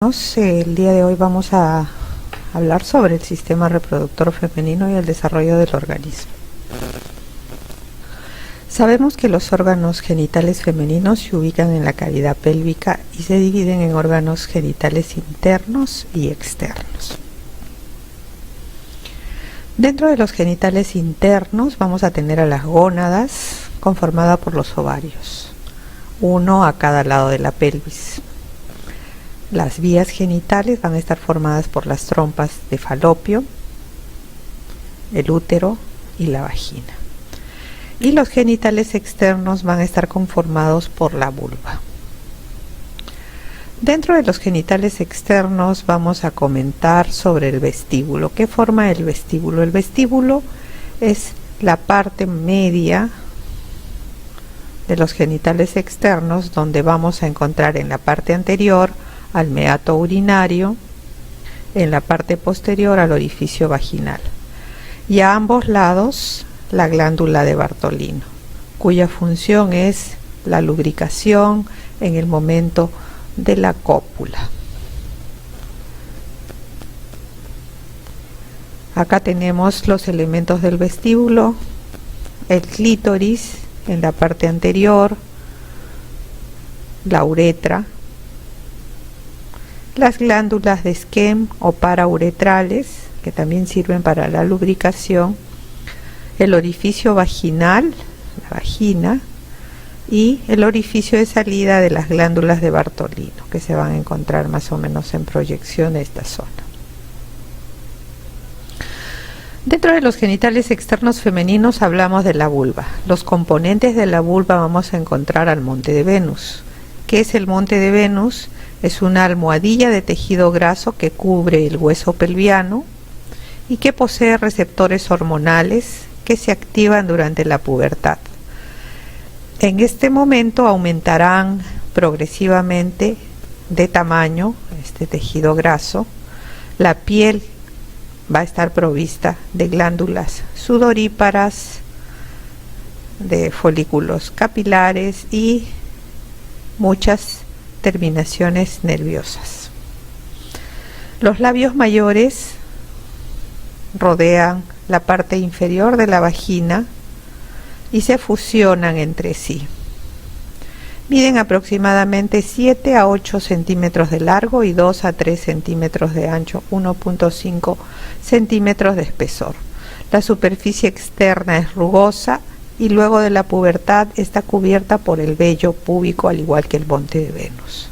El día de hoy vamos a hablar sobre el sistema reproductor femenino y el desarrollo del organismo. Sabemos que los órganos genitales femeninos se ubican en la cavidad pélvica y se dividen en órganos genitales internos y externos. Dentro de los genitales internos vamos a tener a las gónadas, conformadas por los ovarios, uno a cada lado de la pelvis. Las vías genitales van a estar formadas por las trompas de falopio, el útero y la vagina. Y los genitales externos van a estar conformados por la vulva. Dentro de los genitales externos vamos a comentar sobre el vestíbulo. ¿Qué forma el vestíbulo? El vestíbulo es la parte media de los genitales externos, donde vamos a encontrar en la parte anterior al meato urinario, en la parte posterior al orificio vaginal, y a ambos lados la glándula de Bartolino, cuya función es la lubricación en el momento de la cópula. Acá tenemos los elementos del vestíbulo: el clítoris en la parte anterior, la uretra, las glándulas de Skene o parauretrales, que también sirven para la lubricación, el orificio vaginal, la vagina, y el orificio de salida de las glándulas de Bartolino, que se van a encontrar más o menos en proyección de esta zona. Dentro de los genitales externos femeninos hablamos de la vulva. Los componentes de la vulva vamos a encontrar al monte de Venus. ¿Qué es el monte de Venus? Es una almohadilla de tejido graso que cubre el hueso pelviano y que posee receptores hormonales que se activan durante la pubertad. En este momento aumentarán progresivamente de tamaño este tejido graso. La piel va a estar provista de glándulas sudoríparas, de folículos capilares y muchas terminaciones nerviosas. Los labios mayores rodean la parte inferior de la vagina y se fusionan entre sí. Miden aproximadamente 7 a 8 centímetros de largo y 2 a 3 centímetros de ancho, 1.5 centímetros de espesor. La superficie externa es rugosa y luego de la pubertad está cubierta por el vello púbico, al igual que el monte de Venus.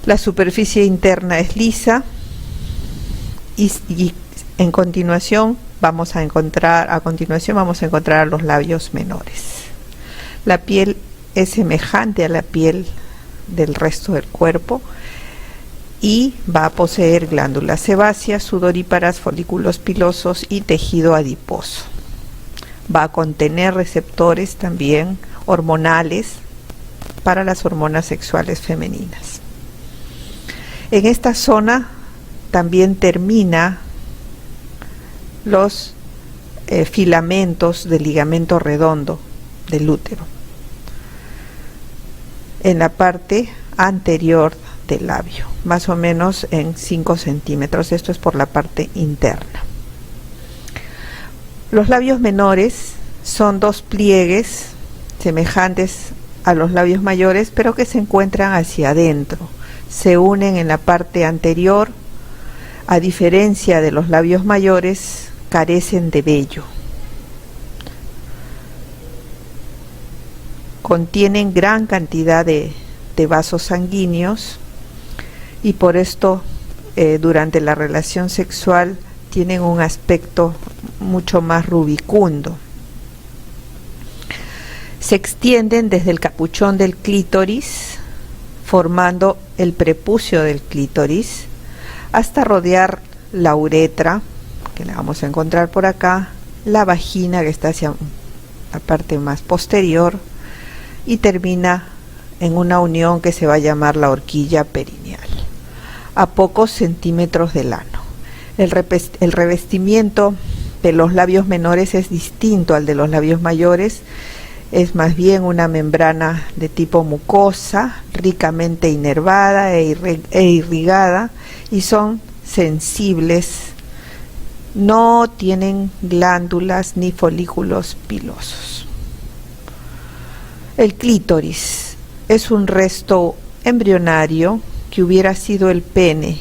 La superficie interna es lisa y en continuación vamos a encontrar a los labios menores. La piel es semejante a la piel del resto del cuerpo y va a poseer glándulas sebáceas, sudoríparas, folículos pilosos y tejido adiposo. Va a contener receptores también hormonales para las hormonas sexuales femeninas. En esta zona también termina los filamentos del ligamento redondo del útero, en la parte anterior del labio, más o menos en 5 centímetros. Esto es por la parte interna. Los labios menores son dos pliegues semejantes a los labios mayores, pero que se encuentran hacia adentro. Se unen en la parte anterior. A diferencia de los labios mayores, carecen de vello. Contienen gran cantidad de vasos sanguíneos y por esto durante la relación sexual tienen un aspecto mucho más rubicundo. Se extienden desde el capuchón del clítoris, formando el prepucio del clítoris, hasta rodear la uretra, que la vamos a encontrar por acá, la vagina, que está hacia la parte más posterior, y termina en una unión que se va a llamar la horquilla perineal, a pocos centímetros del ano. El revestimiento de los labios menores es distinto al de los labios mayores. es más bien una membrana de tipo mucosa, ricamente inervada e irrigada, y son sensibles, no tienen glándulas ni folículos pilosos. El clítoris es un resto embrionario que hubiera sido el pene.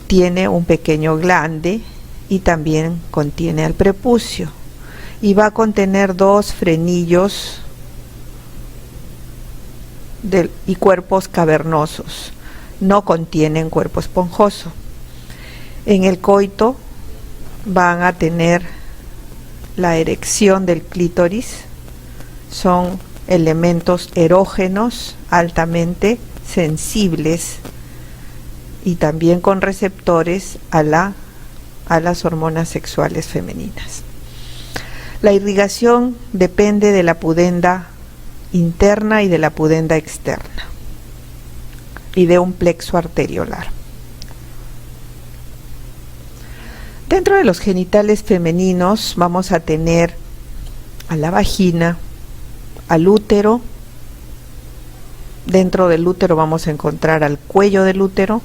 Tiene un pequeño glande y también contiene al prepucio, y va a contener dos frenillos y cuerpos cavernosos. No contienen cuerpo esponjoso. En el coito van a tener la erección del clítoris. Son elementos erógenos altamente sensibles y también con receptores a las hormonas sexuales femeninas. La irrigación depende de la pudenda interna y de la pudenda externa y de un plexo arteriolar. Dentro de los genitales femeninos vamos a tener a la vagina, al útero. Dentro del útero vamos a encontrar al cuello del útero,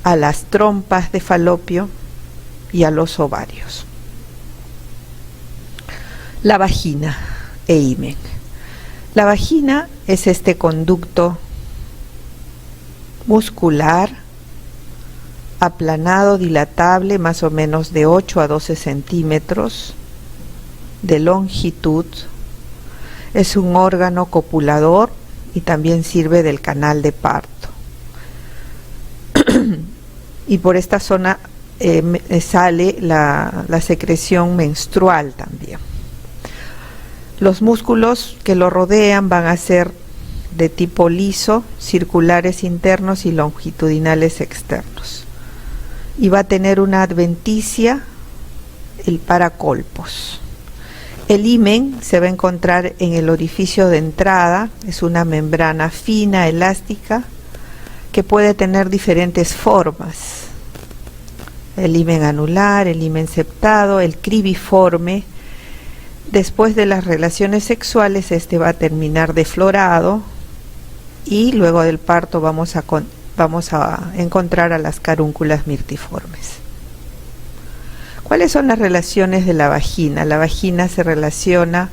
a las trompas de falopio y a los ovarios. La vagina e himen. La vagina es este conducto muscular aplanado, dilatable, más o menos de 8 a 12 centímetros de longitud. Es un órgano copulador y también sirve del canal de parto. Y por esta zona sale la secreción menstrual también. Los músculos que lo rodean van a ser de tipo liso, circulares internos y longitudinales externos. Y va a tener una adventicia, el paracolpos. El himen se va a encontrar en el orificio de entrada. Es una membrana fina, elástica, que puede tener diferentes formas. El himen anular, el himen septado, el cribiforme. Después de las relaciones sexuales, este va a terminar deflorado y luego del parto vamos a encontrar a las carúnculas mirtiformes. ¿Cuáles son las relaciones de la vagina? La vagina se relaciona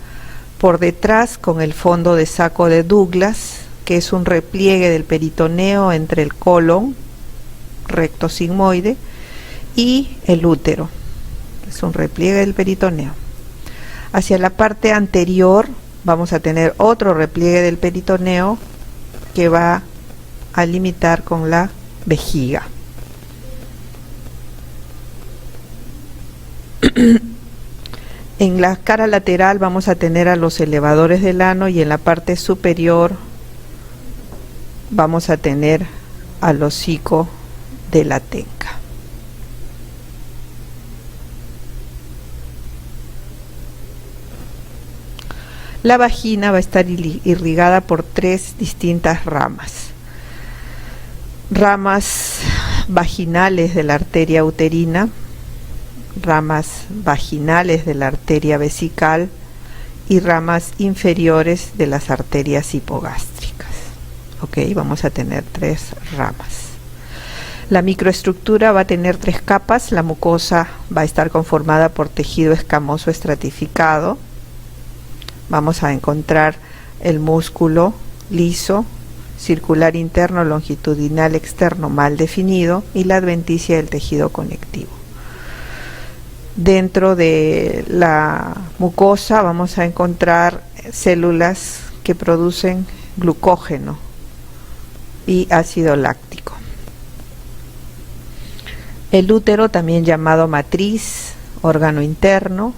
por detrás con el fondo de saco de Douglas, que es un repliegue del peritoneo entre el colon, recto sigmoide, y el útero. Es un repliegue del peritoneo. Hacia la parte anterior vamos a tener otro repliegue del peritoneo que va a limitar con la vejiga. En la cara lateral vamos a tener a los elevadores del ano y en la parte superior vamos a tener al hocico de la tenca. La vagina va a estar irrigada por tres distintas ramas. Ramas vaginales de la arteria uterina, ramas vaginales de la arteria vesical y ramas inferiores de las arterias hipogástricas. Ok, vamos a tener tres ramas. La microestructura va a tener tres capas. La mucosa va a estar conformada por tejido escamoso estratificado. Vamos a encontrar el músculo liso, circular interno, longitudinal externo mal definido y la adventicia del tejido conectivo. Dentro de la mucosa vamos a encontrar células que producen glucógeno y ácido láctico. El útero, también llamado matriz, órgano interno,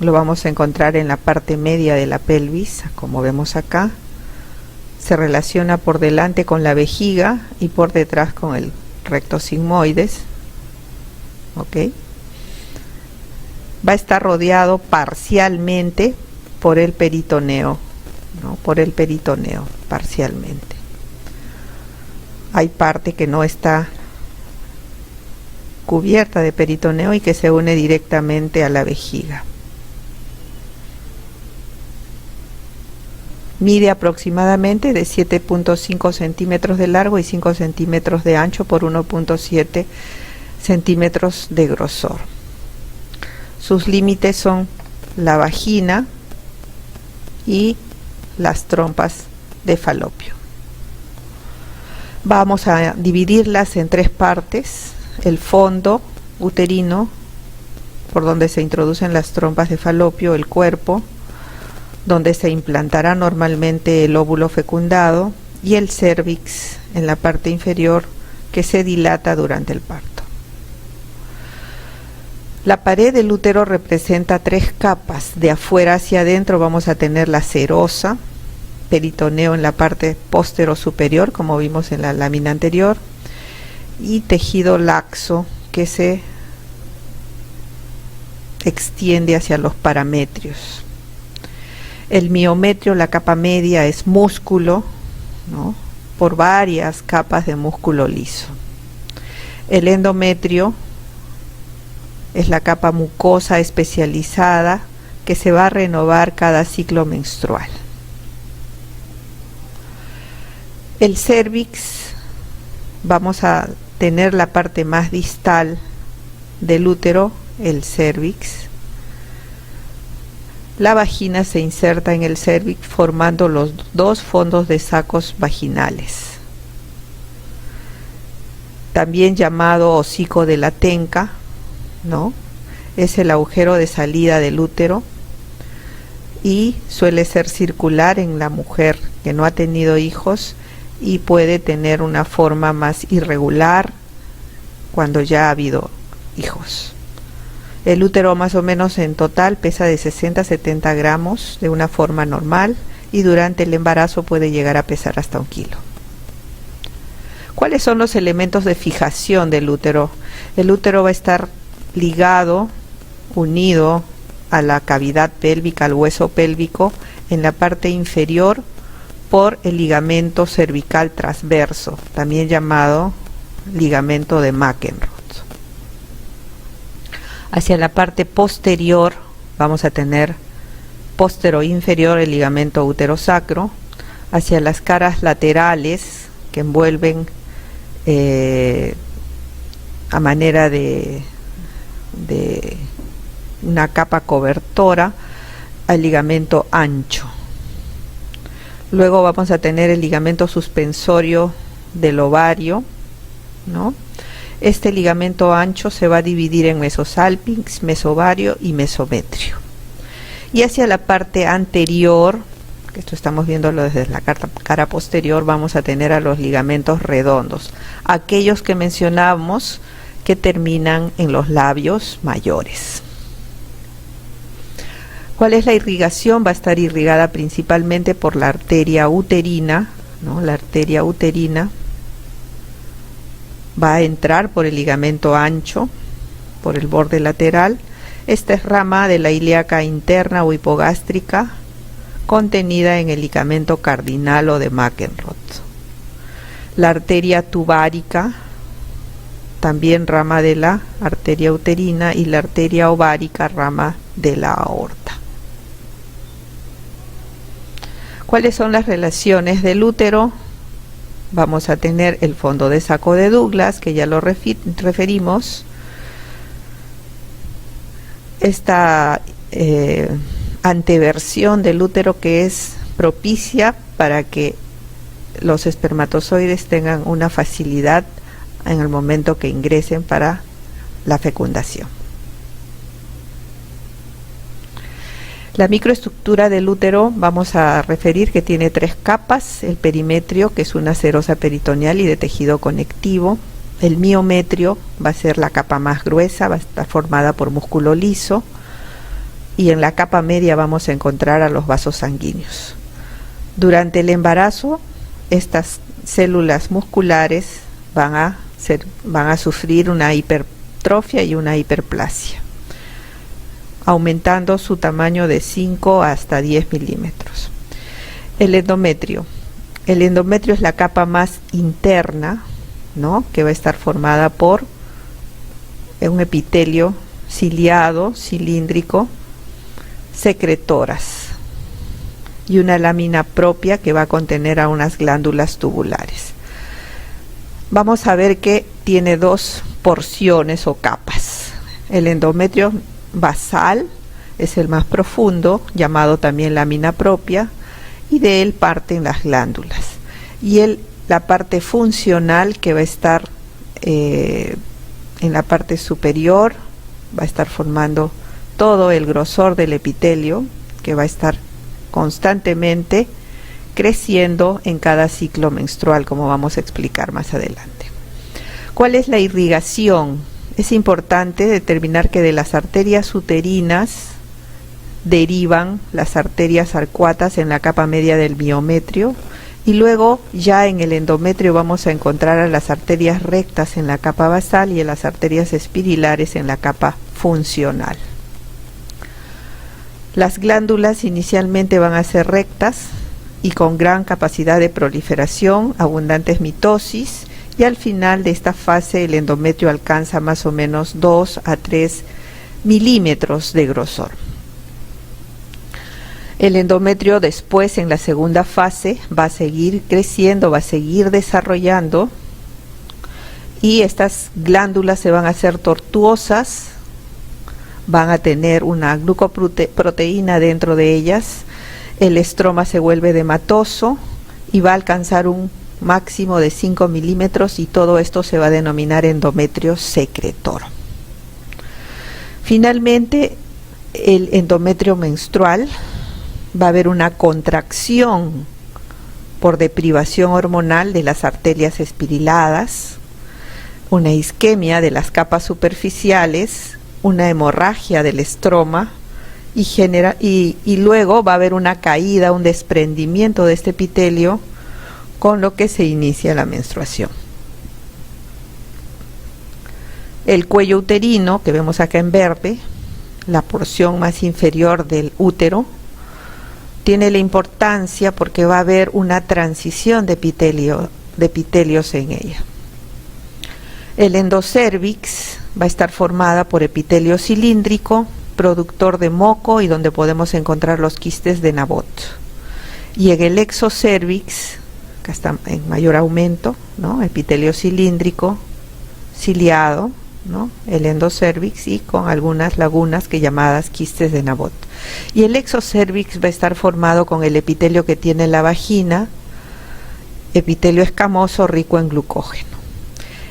lo vamos a encontrar en la parte media de la pelvis, como vemos acá. Se relaciona por delante con la vejiga y por detrás con el recto sigmoides. ¿Ok? Va a estar rodeado parcialmente por el peritoneo, ¿no? Por el peritoneo, parcialmente. Hay parte que no está cubierta de peritoneo y que se une directamente a la vejiga. Mide aproximadamente de 7.5 centímetros de largo y 5 centímetros de ancho por 1.7 centímetros de grosor. Sus límites son la vagina y las trompas de falopio. Vamos a dividirlas en tres partes: el fondo uterino, por donde se introducen las trompas de falopio; el cuerpo, donde se implantará normalmente el óvulo fecundado; y el cérvix, en la parte inferior, que se dilata durante el parto. La pared del útero representa tres capas. De afuera hacia adentro vamos a tener la serosa, peritoneo en la parte póstero superior, como vimos en la lámina anterior, y tejido laxo que se extiende hacia los parametrios. El miometrio, la capa media, es músculo, ¿no?, por varias capas de músculo liso. El endometrio es la capa mucosa especializada que se va a renovar cada ciclo menstrual. El cérvix, vamos a tener la parte más distal del útero, el cérvix. La vagina se inserta en el cérvix formando los dos fondos de sacos vaginales, también llamado hocico de la tenca, ¿no? Es el agujero de salida del útero y suele ser circular en la mujer que no ha tenido hijos, y puede tener una forma más irregular cuando ya ha habido hijos. El útero más o menos en total pesa de 60 a 70 gramos de una forma normal, y durante el embarazo puede llegar a pesar hasta 1 kilo. ¿Cuáles son los elementos de fijación del útero? El útero va a estar ligado, unido a la cavidad pélvica, al hueso pélvico, en la parte inferior por el ligamento cervical transverso, también llamado ligamento de McEnroe. Hacia la parte posterior vamos a tener póstero inferior el ligamento útero-sacro. Hacia las caras laterales, que envuelven a manera de una capa cobertora, al ligamento ancho. Luego vamos a tener el ligamento suspensorio del ovario, ¿no? Este ligamento ancho se va a dividir en mesosalpinx, mesovario y mesometrio. Y hacia la parte anterior, que esto estamos viéndolo desde la cara posterior, vamos a tener a los ligamentos redondos, aquellos que mencionamos que terminan en los labios mayores. ¿Cuál es la irrigación? Va a estar irrigada principalmente por la arteria uterina, ¿no? La arteria uterina va a entrar por el ligamento ancho, por el borde lateral. Esta es rama de la ilíaca interna o hipogástrica, contenida en el ligamento cardinal o de McEnroe. La arteria tubárica, también rama de la arteria uterina, y la arteria ovárica, rama de la aorta. ¿Cuáles son las relaciones del útero? Vamos a tener el fondo de saco de Douglas, que ya lo referimos. Esta anteversión del útero que es propicia para que los espermatozoides tengan una facilidad en el momento que ingresen para la fecundación. La microestructura del útero vamos a referir que tiene 3 capas: el perimetrio, que es una serosa peritoneal y de tejido conectivo; el miometrio va a ser la capa más gruesa, va a estar formada por músculo liso; y en la capa media vamos a encontrar a los vasos sanguíneos. Durante el embarazo, estas células musculares van a sufrir una hipertrofia y una hiperplasia, aumentando su tamaño de 5 hasta 10 milímetros. El endometrio. El endometrio es la capa más interna, ¿no?, que va a estar formada por un epitelio ciliado, cilíndrico, secretoras. y una lámina propia que va a contener a unas glándulas tubulares. Vamos a ver que tiene dos porciones o capas. El endometrio basal es el más profundo, llamado también lámina propia, y de él parten las glándulas. Y la parte funcional, que va a estar en la parte superior, va a estar formando todo el grosor del epitelio, que va a estar constantemente creciendo en cada ciclo menstrual, como vamos a explicar más adelante. ¿Cuál es la irrigación? Es importante determinar que de las arterias uterinas derivan las arterias arcuatas en la capa media del miometrio, y luego ya en el endometrio vamos a encontrar a las arterias rectas en la capa basal y a las arterias espirilares en la capa funcional. Las glándulas inicialmente van a ser rectas y con gran capacidad de proliferación, abundantes mitosis, y al final de esta fase el endometrio alcanza más o menos 2 a 3 milímetros de grosor. El endometrio después, en la segunda fase, va a seguir creciendo, va a seguir desarrollando, y estas glándulas se van a hacer tortuosas, van a tener una glucoproteína dentro de ellas, el estroma se vuelve edematoso y va a alcanzar un máximo de 5 milímetros, y todo esto se va a denominar endometrio secretor. Finalmente, el endometrio menstrual va a haber una contracción por deprivación hormonal de las arterias espiriladas, una isquemia de las capas superficiales, una hemorragia del estroma, y luego va a haber una caída, un desprendimiento de este epitelio, con lo que se inicia la menstruación. El cuello uterino, que vemos acá en verde, la porción más inferior del útero, tiene la importancia porque va a haber una transición de epitelios en ella. El endocervix va a estar formada por epitelio cilíndrico, productor de moco y donde podemos encontrar los quistes de Nabot. Y en el exocervix, acá está en mayor aumento, ¿no? Epitelio cilíndrico, ciliado, ¿no? El endocervix, y con algunas lagunas que llamadas quistes de Nabot. Y el exocervix va a estar formado con el epitelio que tiene la vagina, epitelio escamoso rico en glucógeno.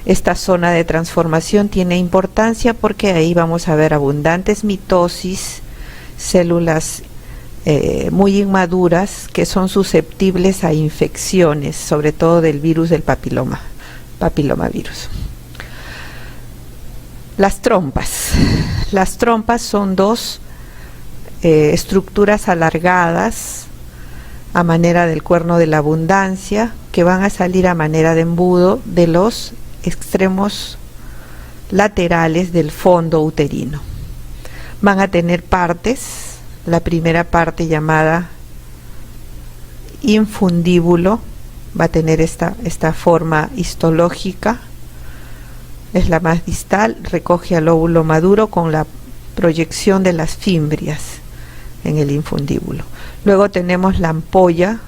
Esta zona de transformación tiene importancia porque ahí vamos a ver abundantes mitosis, células muy inmaduras que son susceptibles a infecciones, sobre todo del virus del papilomavirus. Las trompas. Las trompas son dos estructuras alargadas a manera del cuerno de la abundancia, que van a salir a manera de embudo de los extremos laterales del fondo uterino. Van a tener partes. La primera parte, llamada infundíbulo, va a tener esta forma histológica, es la más distal, recoge al óvulo maduro con la proyección de las fimbrias en el infundíbulo. Luego tenemos la ampolla,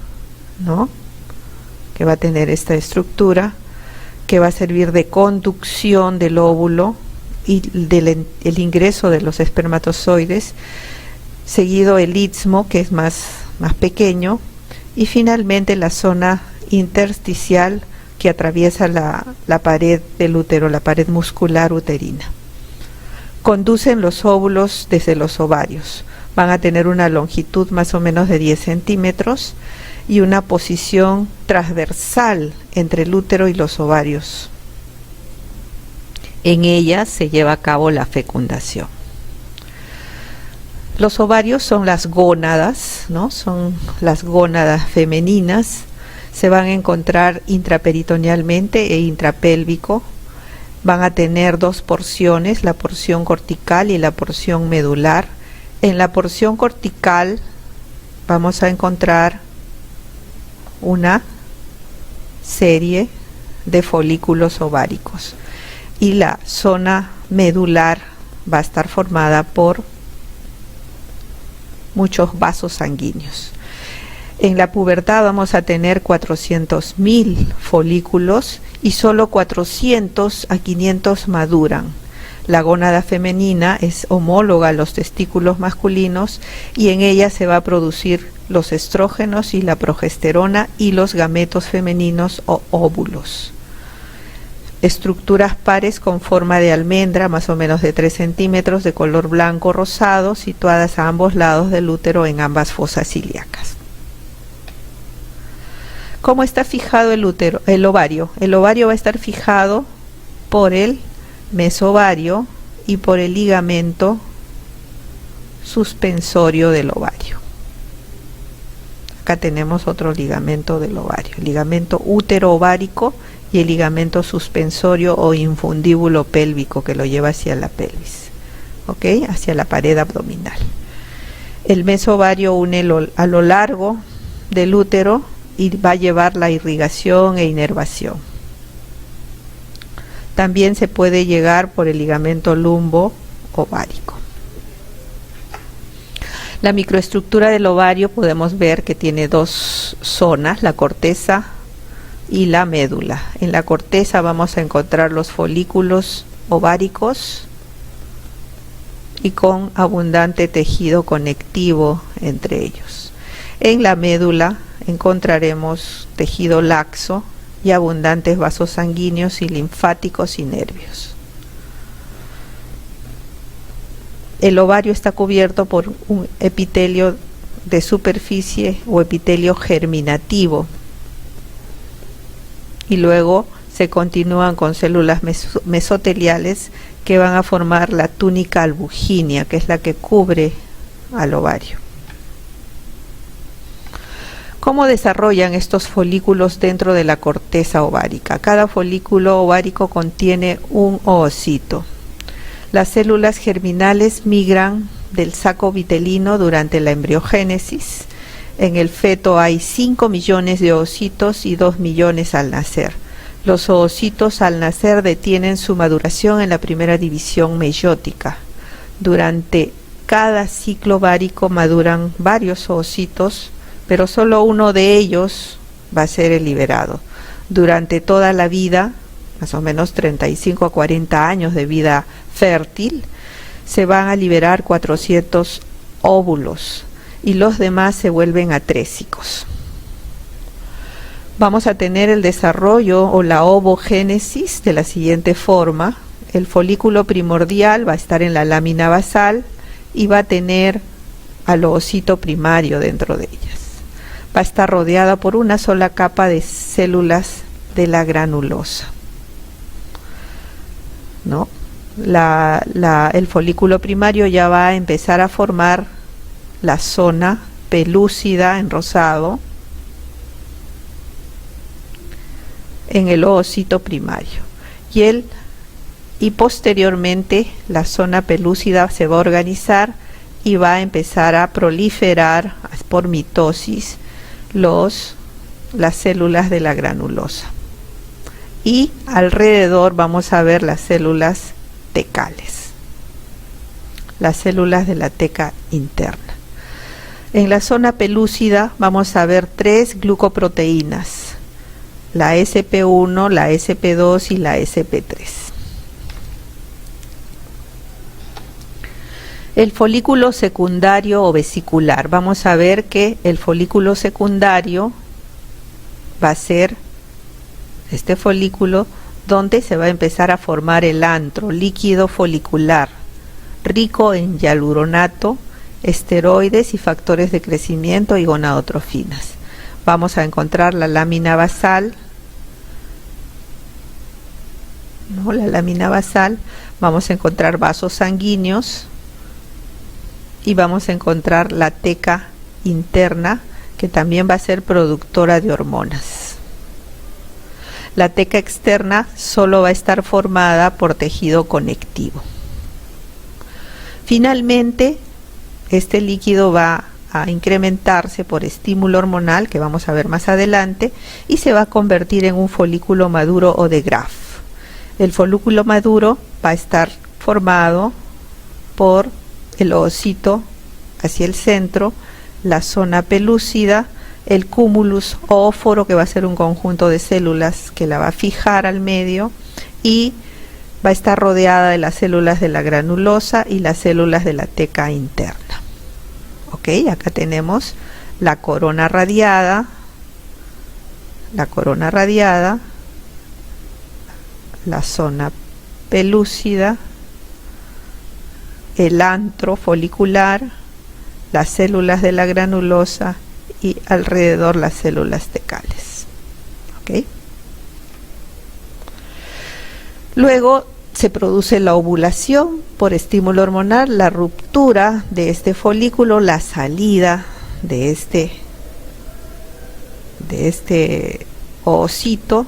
¿no?, que va a tener esta estructura, que va a servir de conducción del óvulo y el ingreso de los espermatozoides, seguido el istmo, que es más pequeño, y finalmente la zona intersticial que atraviesa la pared del útero, la pared muscular uterina. Conducen los óvulos desde los ovarios. Van a tener una longitud más o menos de 10 centímetros y una posición transversal entre el útero y los ovarios. En ellas se lleva a cabo la fecundación. Los ovarios son las gónadas, ¿no? Son las gónadas femeninas. Se van a encontrar intraperitonealmente e intrapélvico. Van a tener dos porciones, la porción cortical y la porción medular. En la porción cortical vamos a encontrar una serie de folículos ováricos, y la zona medular va a estar formada por muchos vasos sanguíneos. En la pubertad vamos a tener 400.000 folículos y solo 400 a 500 maduran. La gónada femenina es homóloga a los testículos masculinos y en ella se va a producir los estrógenos y la progesterona y los gametos femeninos o óvulos. Estructuras pares con forma de almendra, más o menos de 3 centímetros, de color blanco rosado, situadas a ambos lados del útero en ambas fosas ilíacas. ¿Cómo está fijado el útero? El ovario. El ovario va a estar fijado por el mesovario y por el ligamento suspensorio del ovario. Acá tenemos otro ligamento del ovario, el ligamento útero-ovárico y el ligamento suspensorio o infundíbulo pélvico que lo lleva hacia la pelvis, ¿ok? Hacia la pared abdominal. El mesovario une a lo largo del útero y va a llevar la irrigación e inervación. También se puede llegar por el ligamento lumbo ovárico. La microestructura del ovario podemos ver que tiene dos zonas, la corteza y la médula. En la corteza vamos a encontrar los folículos ováricos y con abundante tejido conectivo entre ellos. En la médula encontraremos tejido laxo y abundantes vasos sanguíneos y linfáticos y nervios. El ovario está cubierto por un epitelio de superficie o epitelio germinativo y luego se continúan con células mesoteliales que van a formar la túnica albugínea, que es la que cubre al ovario. ¿Cómo desarrollan estos folículos dentro de la corteza ovárica? Cada folículo ovárico contiene un oocito. Las células germinales migran del saco vitelino durante la embriogénesis. En el feto hay 5 millones de oocitos y 2 millones al nacer. Los oocitos al nacer detienen su maduración en la primera división meiótica. Durante cada ciclo ovárico maduran varios oocitos, pero solo uno de ellos va a ser el liberado. Durante toda la vida, más o menos 35 a 40 años de vida fértil, se van a liberar 400 óvulos y los demás se vuelven atrésicos. Vamos a tener el desarrollo o la ovogénesis de la siguiente forma. El folículo primordial va a estar en la lámina basal y va a tener al oocito primario dentro de ellas. Va a estar rodeada por una sola capa de células de la granulosa, ¿no? El folículo primario ya va a empezar a formar la zona pelúcida en rosado en el oocito primario y posteriormente la zona pelúcida se va a organizar y va a empezar a proliferar por mitosis las células de la granulosa, y alrededor vamos a ver las células tecales, las células de la teca interna. En la zona pelúcida vamos a ver 3 glucoproteínas, la SP1, la SP2 y la SP3. El folículo secundario o vesicular. Vamos a ver que el folículo secundario va a ser este folículo donde se va a empezar a formar el antro, líquido folicular, rico en hialuronato, esteroides y factores de crecimiento y gonadotrofinas. Vamos a encontrar la lámina basal, ¿no? La lámina basal, vamos a encontrar vasos sanguíneos y vamos a encontrar la teca interna, que también va a ser productora de hormonas. La teca externa solo va a estar formada por tejido conectivo. Finalmente, este líquido va a incrementarse por estímulo hormonal, que vamos a ver más adelante, y se va a convertir en un folículo maduro o de Graf. El folículo maduro va a estar formado por el oocito hacia el centro, la zona pelúcida, el cúmulus óforo, que va a ser un conjunto de células que la va a fijar al medio, y va a estar rodeada de las células de la granulosa y las células de la teca interna. Ok, acá tenemos la corona radiada, la zona pelúcida, el antro folicular, las células de la granulosa y alrededor las células tecales. ¿Okay? Luego se produce la ovulación por estímulo hormonal, la ruptura de este folículo, la salida de este ovocito,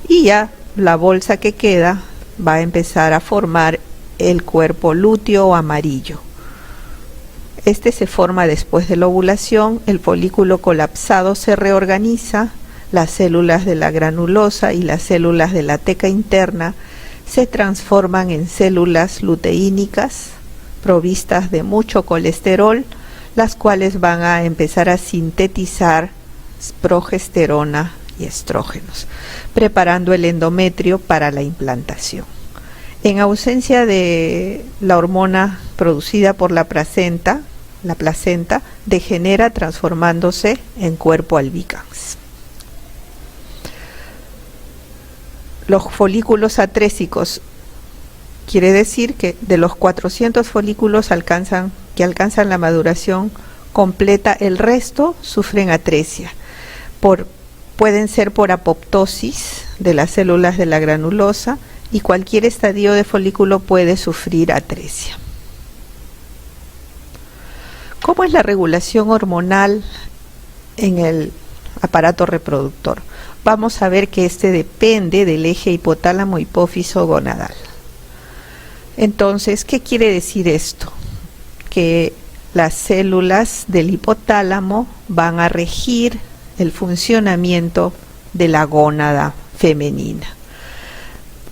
y ya la bolsa que queda va a empezar a formar el cuerpo lúteo amarillo. Este se forma después de la ovulación, el folículo colapsado se reorganiza, las células de la granulosa y las células de la teca interna se transforman en células luteínicas provistas de mucho colesterol, las cuales van a empezar a sintetizar progesterona y estrógenos, preparando el endometrio para la implantación. En ausencia de la hormona producida por la placenta degenera transformándose en cuerpo albicans. Los folículos atrésicos, quiere decir que de los 400 folículos que alcanzan la maduración completa, el resto sufren atresia. Pueden ser por apoptosis de las células de la granulosa, y cualquier estadio de folículo puede sufrir atresia. ¿Cómo es la regulación hormonal en el aparato reproductor? Vamos a ver que este depende del eje hipotálamo hipófiso gonadal. Entonces, ¿qué quiere decir esto? Que las células del hipotálamo van a regir el funcionamiento de la gónada femenina.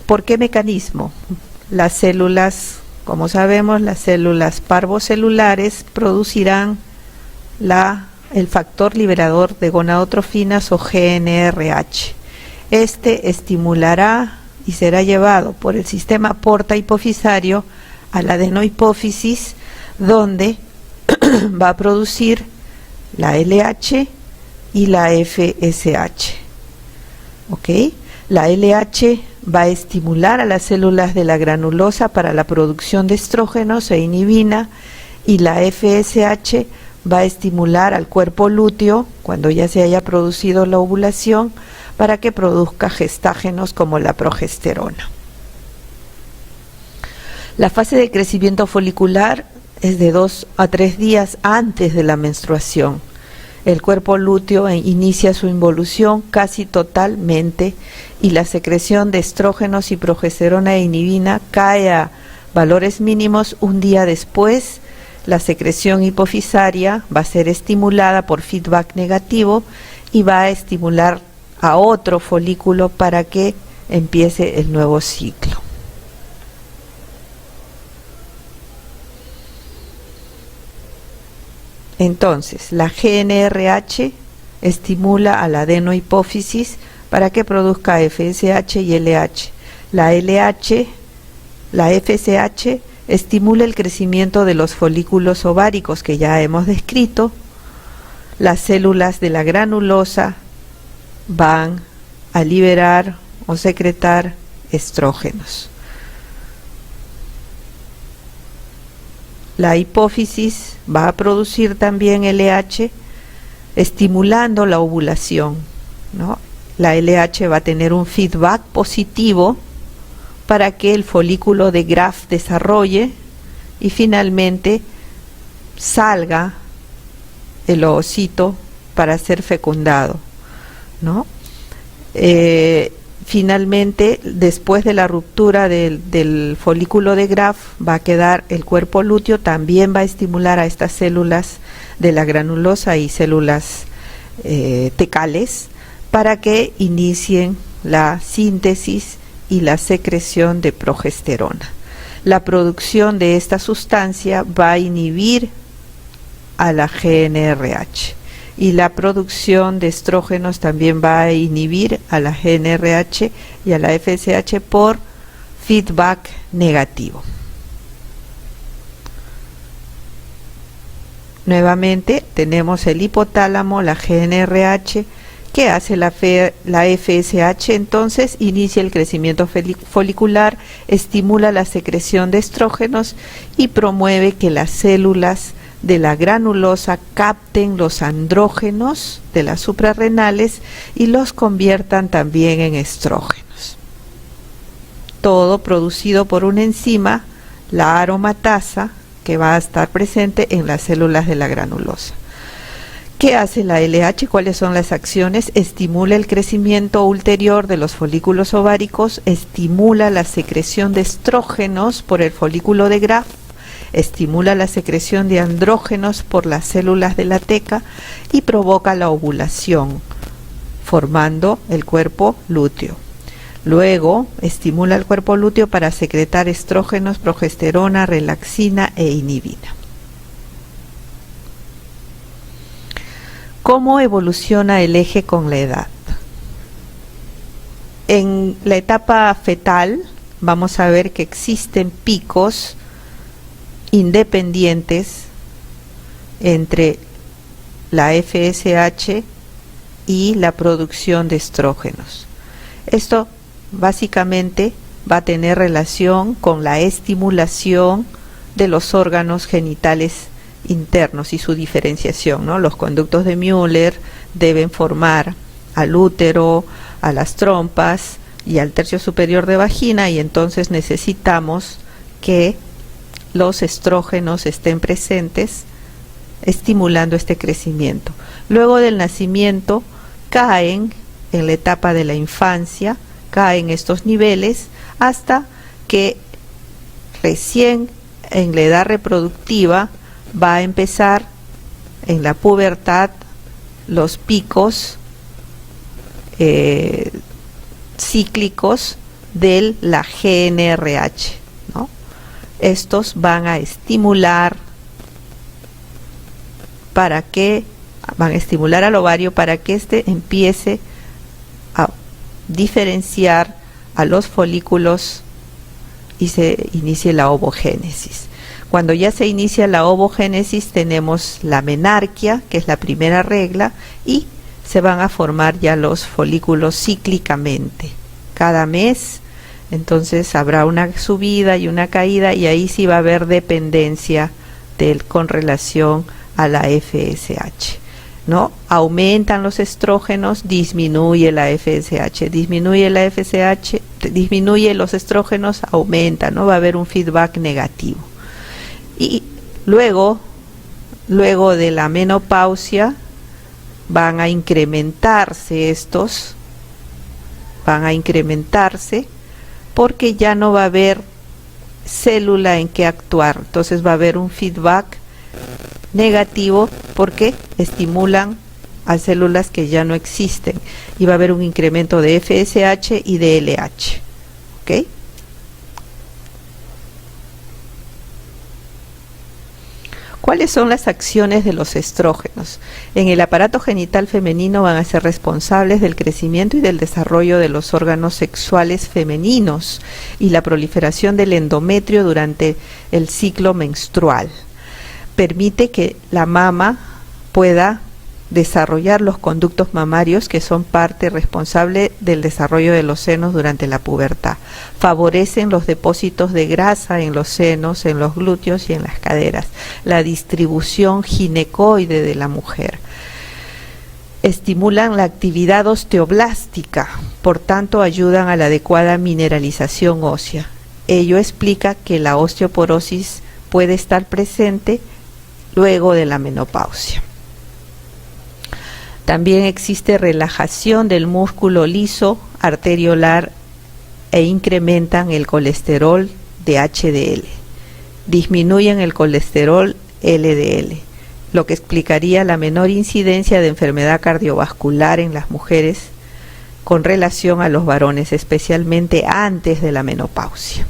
¿Por qué mecanismo? Las células, como sabemos, las células parvocelulares producirán el factor liberador de gonadotrofinas o GnRH. Este estimulará y será llevado por el sistema porta hipofisario a la adenohipófisis, donde va a producir la LH y la FSH. ¿Ok? La LH va a estimular a las células de la granulosa para la producción de estrógenos e inhibina, y la FSH va a estimular al cuerpo lúteo cuando ya se haya producido la ovulación para que produzca gestágenos como la progesterona. La fase de crecimiento folicular es de 2 a 3 días antes de la menstruación. El cuerpo lúteo inicia su involución casi totalmente y la secreción de estrógenos y progesterona e inhibina cae a valores mínimos un día después. La secreción hipofisaria va a ser estimulada por feedback negativo y va a estimular a otro folículo para que empiece el nuevo ciclo. Entonces, la GnRH estimula a la adenohipófisis para que produzca FSH y LH. La FSH estimula el crecimiento de los folículos ováricos que ya hemos descrito. Las células de la granulosa van a liberar o secretar estrógenos. La hipófisis va a producir también LH, estimulando la ovulación, ¿no? La LH va a tener un feedback positivo para que el folículo de Graf desarrolle y finalmente salga el ovocito para ser fecundado, ¿no? Finalmente, después de la ruptura del folículo de Graf, va a quedar el cuerpo lúteo, también va a estimular a estas células de la granulosa y células tecales para que inicien la síntesis y la secreción de progesterona. La producción de esta sustancia va a inhibir a la GnRH. Y la producción de estrógenos también va a inhibir a la GnRH y a la FSH por feedback negativo. Nuevamente tenemos el hipotálamo, la GnRH, que hace la FSH, entonces inicia el crecimiento folicular, estimula la secreción de estrógenos y promueve que las células de la granulosa capten los andrógenos de las suprarrenales y los conviertan también en estrógenos. Todo producido por una enzima, la aromatasa, que va a estar presente en las células de la granulosa. ¿Qué hace la LH? ¿Cuáles son las acciones? Estimula el crecimiento ulterior de los folículos ováricos, estimula la secreción de estrógenos por el folículo de Graf, estimula la secreción de andrógenos por las células de la teca y provoca la ovulación, formando el cuerpo lúteo. Luego, estimula el cuerpo lúteo para secretar estrógenos, progesterona, relaxina e inhibina. ¿Cómo evoluciona el eje con la edad? En la etapa fetal vamos a ver que existen picos independientes entre la FSH y la producción de estrógenos. Esto básicamente va a tener relación con la estimulación de los órganos genitales internos y su diferenciación, ¿no? Los conductos de Müller deben formar al útero, a las trompas y al tercio superior de vagina, y entonces necesitamos que los estrógenos estén presentes estimulando este crecimiento. Luego del nacimiento caen en la etapa de la infancia, caen estos niveles hasta que recién en la edad reproductiva va a empezar en la pubertad los picos cíclicos de la GnRH, ¿no? Estos van a estimular al ovario para que éste empiece a diferenciar a los folículos y se inicie la ovogénesis. Cuando ya se inicia la ovogénesis tenemos la menarquia, que es la primera regla, y se van a formar ya los folículos cíclicamente. Cada mes, entonces habrá una subida y una caída, y ahí sí va a haber dependencia con relación a la FSH, ¿no? Aumentan los estrógenos, disminuye la FSH, disminuye la FSH, disminuye los estrógenos, aumenta, ¿no? Va a haber un feedback negativo. Y luego de la menopausia van a incrementarse porque ya no va a haber célula en que actuar, entonces va a haber un feedback negativo porque estimulan a células que ya no existen y va a haber un incremento de FSH y de LH, ¿ok? ¿Cuáles son las acciones de los estrógenos? En el aparato genital femenino van a ser responsables del crecimiento y del desarrollo de los órganos sexuales femeninos y la proliferación del endometrio durante el ciclo menstrual. Permite que la mama pueda desarrollar los conductos mamarios, que son parte responsable del desarrollo de los senos durante la pubertad. Favorecen los depósitos de grasa en los senos, en los glúteos y en las caderas. La distribución ginecoide de la mujer. Estimulan la actividad osteoblástica, por tanto ayudan a la adecuada mineralización ósea. Ello explica que la osteoporosis puede estar presente luego de la menopausia. También existe relajación del músculo liso arteriolar e incrementan el colesterol de HDL. Disminuyen el colesterol LDL, lo que explicaría la menor incidencia de enfermedad cardiovascular en las mujeres con relación a los varones, especialmente antes de la menopausia.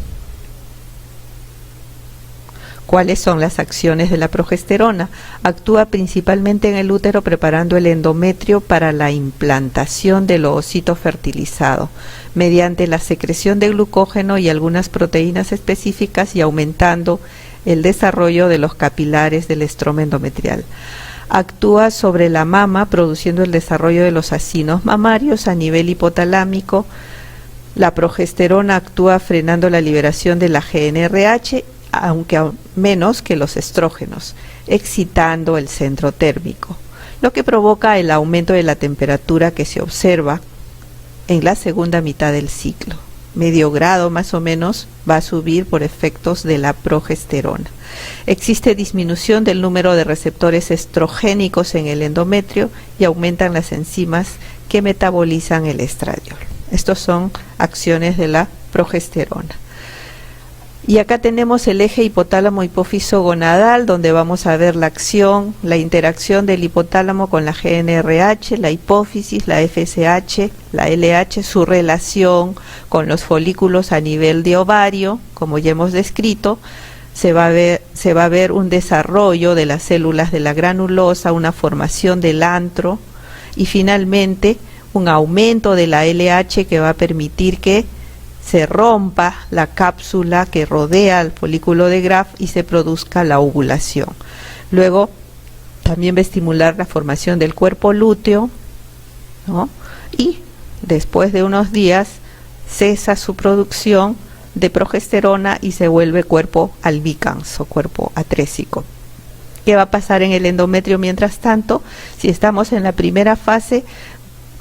¿Cuáles son las acciones de la progesterona? Actúa principalmente en el útero preparando el endometrio para la implantación del ovocito fertilizado, mediante la secreción de glucógeno y algunas proteínas específicas y aumentando el desarrollo de los capilares del estroma endometrial. Actúa sobre la mama produciendo el desarrollo de los acinos mamarios a nivel hipotalámico. La progesterona actúa frenando la liberación de la GnRH, aunque menos que los estrógenos, excitando el centro térmico, lo que provoca el aumento de la temperatura que se observa en la segunda mitad del ciclo. Medio grado más o menos va a subir por efectos de la progesterona. Existe disminución del número de receptores estrogénicos en el endometrio y aumentan las enzimas que metabolizan el estradiol. Estos son acciones de la progesterona. Y acá tenemos el eje hipotálamo hipófiso gonadal, donde vamos a ver la acción, la interacción del hipotálamo con la GnRH, la hipófisis, la FSH, la LH, su relación con los folículos a nivel de ovario, como ya hemos descrito. Se va a ver un desarrollo de las células de la granulosa, una formación del antro y finalmente un aumento de la LH que va a permitir que se rompa la cápsula que rodea al folículo de Graf y se produzca la ovulación. Luego también va a estimular la formación del cuerpo lúteo, ¿no? Y después de unos días cesa su producción de progesterona y se vuelve cuerpo albicans o cuerpo atrésico. ¿Qué va a pasar en el endometrio mientras tanto? Si estamos en la primera fase,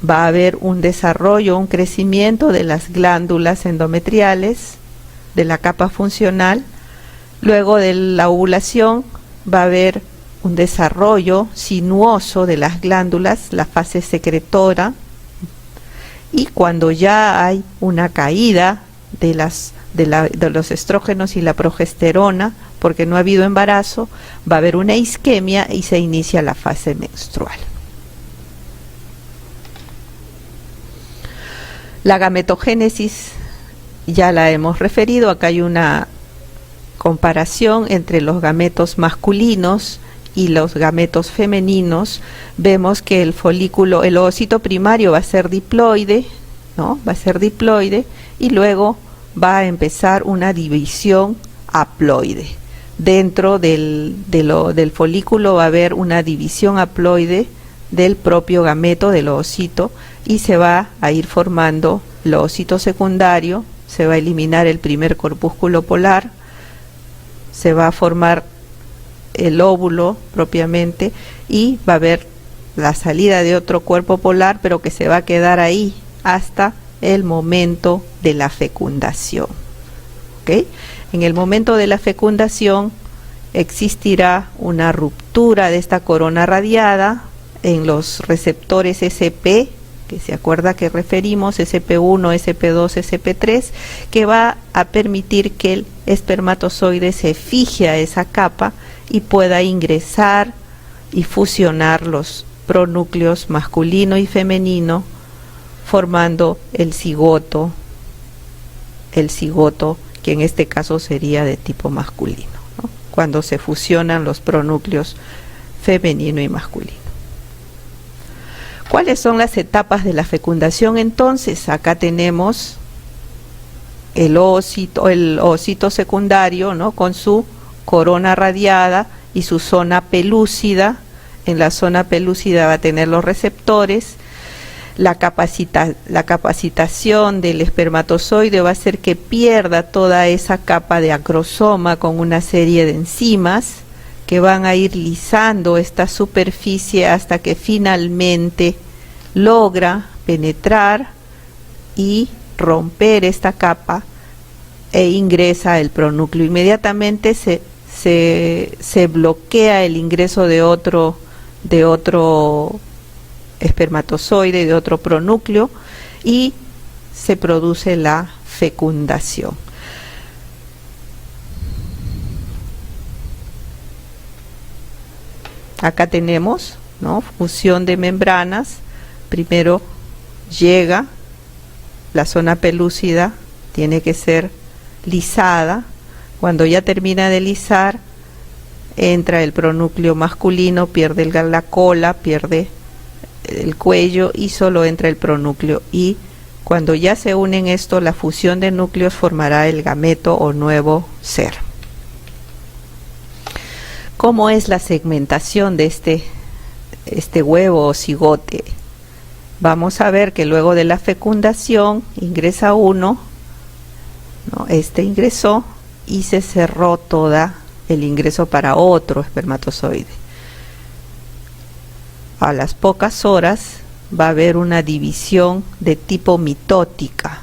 va a haber un desarrollo, un crecimiento de las glándulas endometriales, de la capa funcional. Luego de la ovulación va a haber un desarrollo sinuoso de las glándulas, la fase secretora. Y cuando ya hay una caída de los estrógenos y la progesterona, porque no ha habido embarazo, va a haber una isquemia y se inicia la fase menstrual. La gametogénesis ya la hemos referido. Acá hay una comparación entre los gametos masculinos y los gametos femeninos. Vemos que el folículo, el ovocito primario va a ser diploide, ¿no? Va a ser diploide y luego va a empezar una división haploide. Dentro del folículo va a haber una división haploide del propio gameto, del ovocito, y se va a ir formando el ovocito secundario, se va a eliminar el primer corpúsculo polar, se va a formar el óvulo propiamente y va a haber la salida de otro cuerpo polar, pero que se va a quedar ahí hasta el momento de la fecundación. ¿Okay? En el momento de la fecundación existirá una ruptura de esta corona radiada en los receptores SP, que se acuerda que referimos, SP1, SP2, SP3, que va a permitir que el espermatozoide se fije a esa capa y pueda ingresar y fusionar los pronúcleos masculino y femenino, formando el cigoto que en este caso sería de tipo masculino, ¿no? Cuando se fusionan los pronúcleos femenino y masculino. ¿Cuáles son las etapas de la fecundación entonces? Acá tenemos el ovocito secundario, ¿no? Con su corona radiada y su zona pelúcida. En la zona pelúcida va a tener los receptores. La capacitación del espermatozoide va a hacer que pierda toda esa capa de acrosoma con una serie de enzimas que van a ir lisando esta superficie hasta que finalmente logra penetrar y romper esta capa e ingresa el pronúcleo. Inmediatamente se bloquea el ingreso de otro espermatozoide, de otro pronúcleo, y se produce la fecundación. Acá tenemos, ¿no? Fusión de membranas. Primero llega la zona pelúcida, tiene que ser lisada. Cuando ya termina de lisar, entra el pronúcleo masculino, pierde la cola, pierde el cuello y solo entra el pronúcleo, y cuando ya se unen esto, la fusión de núcleos formará el gameto o nuevo ser. ¿Cómo es la segmentación de este huevo o cigote? Vamos a ver que luego de la fecundación ingresa uno, ¿no? Este ingresó y se cerró toda el ingreso para otro espermatozoide. A las pocas horas va a haber una división de tipo mitótica.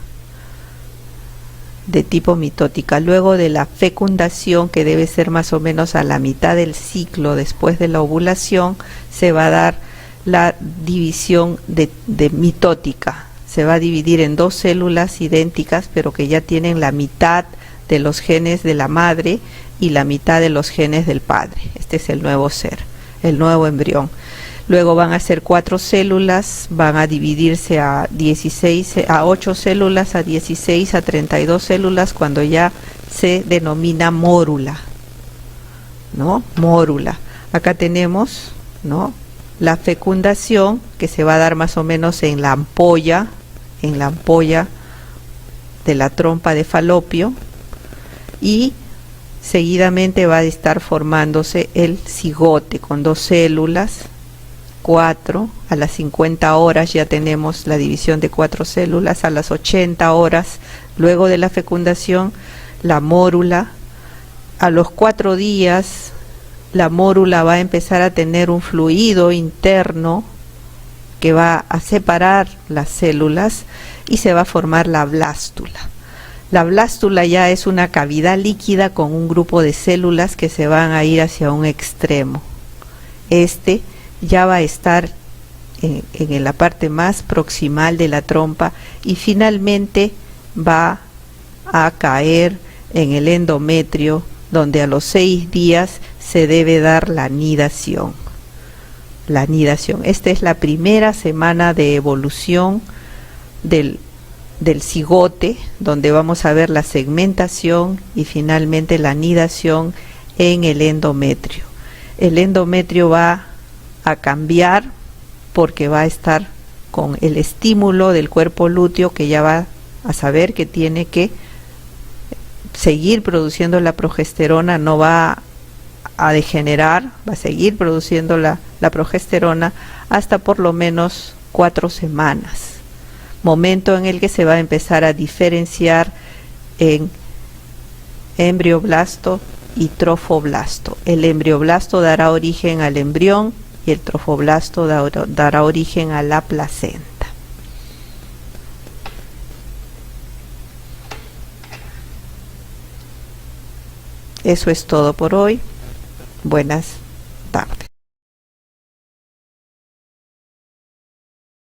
Luego de la fecundación, que debe ser más o menos a la mitad del ciclo después de la ovulación, se va a dar la división de mitótica. Se va a dividir en dos células idénticas, pero que ya tienen la mitad de los genes de la madre y la mitad de los genes del padre. Este es el nuevo ser, el nuevo embrión. Luego van a ser 4 células, van a dividirse a 8 células, a 16, a 32 células, cuando ya se denomina mórula, ¿no? Mórula. Acá tenemos, ¿no?, la fecundación, que se va a dar más o menos en la ampolla de la trompa de Falopio, y seguidamente va a estar formándose el cigote con 2 células, 4, a las 50 horas ya tenemos la división de 4 células, a las 80 horas luego de la fecundación la mórula, a los 4 días la mórula va a empezar a tener un fluido interno que va a separar las células y se va a formar la blástula. La blástula ya es una cavidad líquida con un grupo de células que se van a ir hacia un extremo. Este ya va a estar en la parte más proximal de la trompa y finalmente va a caer en el endometrio, donde a los 6 días se debe dar la nidación. Esta es la primera semana de evolución del cigote, donde vamos a ver la segmentación y finalmente la nidación en el endometrio. El endometrio va a cambiar porque va a estar con el estímulo del cuerpo lúteo, que ya va a saber que tiene que seguir produciendo la progesterona, no va a degenerar, va a seguir produciendo la progesterona hasta por lo menos 4 semanas, momento en el que se va a empezar a diferenciar en embrioblasto y trofoblasto. El embrioblasto dará origen al embrión y el trofoblasto dará origen a la placenta. Eso es todo por hoy. Buenas tardes.